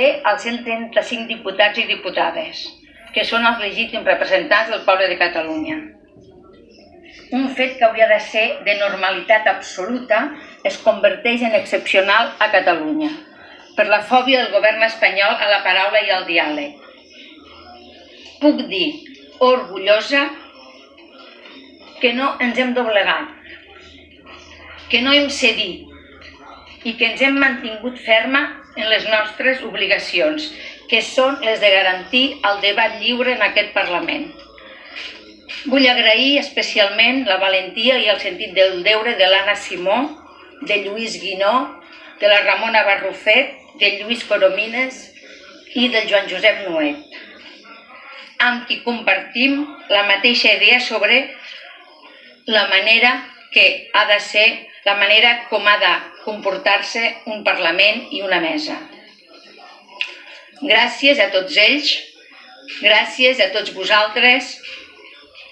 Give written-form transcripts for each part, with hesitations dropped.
també als 135 diputats i diputades, que són els legítims representants del poble de Catalunya. Un fet que hauria de ser de normalitat absoluta es converteix en excepcional a Catalunya, per la fòbia del govern espanyol a la paraula i al diàleg. Puc dir, orgullosa, que no ens hem doblegat, que no hem cedit i que ens hem mantingut ferma en les nostres obligacions, que són les de garantir el debat lliure en aquest Parlament. Vull agrair especialment la valentia i el sentit del deure de l'Anna Simó, de Lluís Guinó, de la Ramona Barrufet, de Lluís Coromines i del Joan Josep Nuet, amb qui compartim la mateixa idea sobre la manera que ha de ser, la manera com ha de comportar-se un Parlament i una mesa. Gràcies a tots ells, gràcies a tots vosaltres,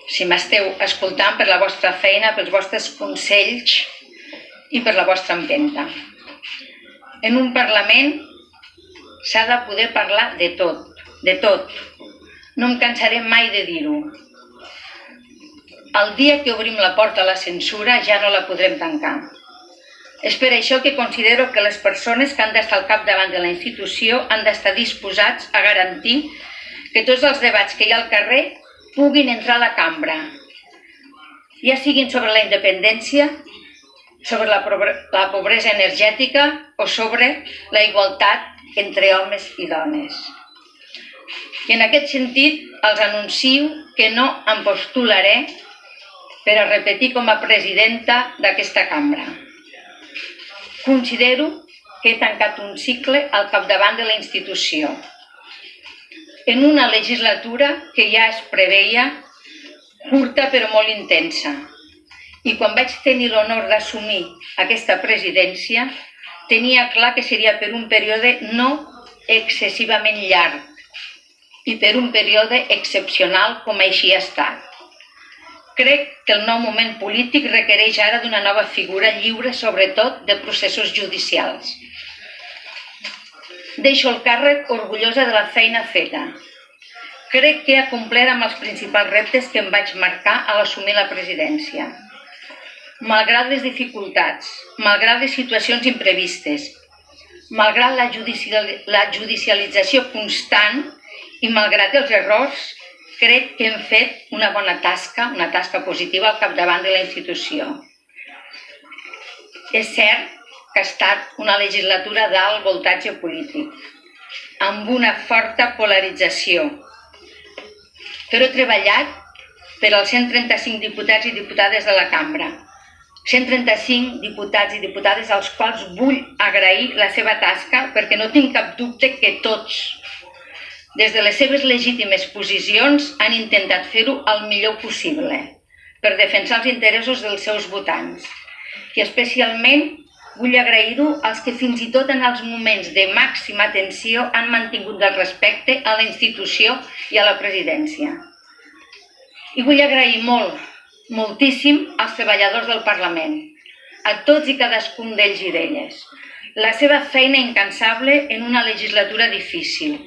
si m'esteu escoltant, per la vostra feina, pels vostres consells i per la vostra empenta. En un Parlament s'ha de poder parlar de tot, de tot. No em cansaré mai de dir-ho. El dia que obrim la porta a la censura ja no la podrem tancar. És per això que considero que les persones que han d'estar al capdavant de la institució han d'estar disposats a garantir que tots els debats que hi ha al carrer puguin entrar a la cambra, ja siguin sobre la independència, sobre la pobresa energètica o sobre la igualtat entre homes i dones. I en aquest sentit els anuncio que no em postularé per a repetir com a presidenta d'aquesta cambra. Considero que he tancat un cicle al capdavant de la institució, en una legislatura que ja es preveia curta però molt intensa. I quan vaig tenir l'honor d'assumir aquesta presidència, tenia clar que seria per un període no excessivament llarg i per un període excepcional com així ha estat. Crec que el nou moment polític requereix ara d'una nova figura lliure, sobretot de processos judicials. Deixo el càrrec orgullosa de la feina feta. Crec que he complert amb els principals reptes que em vaig marcar a l'assumir la presidència. Malgrat les dificultats, malgrat les situacions imprevistes, malgrat la judicialització constant i malgrat els errors, crec que hem fet una bona tasca, una tasca positiva al capdavant de la institució. És cert que ha estat una legislatura d'alt voltatge polític, amb una forta polarització, però he treballat per als 135 diputats i diputades de la cambra, 135 diputats i diputades als quals vull agrair la seva tasca perquè no tinc cap dubte que tots, des de les seves legítimes posicions, han intentat fer-ho el millor possible per defensar els interessos dels seus votants. I especialment vull agrair-ho als que fins i tot en els moments de màxima tensió han mantingut el respecte a la institució i a la presidència. I vull agrair molt, moltíssim als treballadors del Parlament, a tots i cadascun d'ells i d'elles, la seva feina incansable en una legislatura difícil.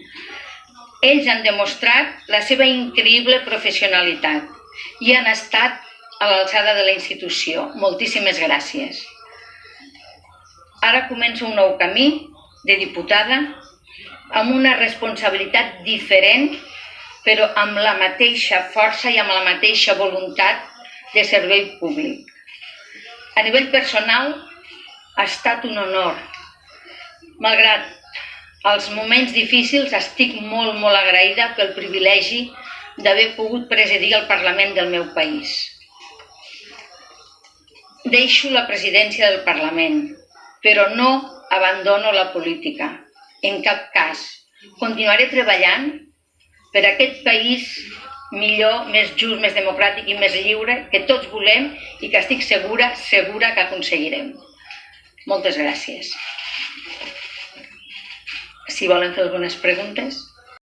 Ells han demostrat la seva increïble professionalitat i han estat a l'alçada de la institució. Moltíssimes gràcies. Ara començo un nou camí de diputada amb una responsabilitat diferent, però amb la mateixa força i amb la mateixa voluntat de servei públic. A nivell personal ha estat un honor. Malgrat els moments difícils, estic molt, molt agraïda pel privilegi d'haver pogut presidir el Parlament del meu país. Deixo la presidència del Parlament, però no abandono la política, en cap cas. Continuaré treballant per aquest país millor, més just, més democràtic i més lliure que tots volem i que estic segura que aconseguirem. Moltes gràcies. Si volen fer algunes preguntes.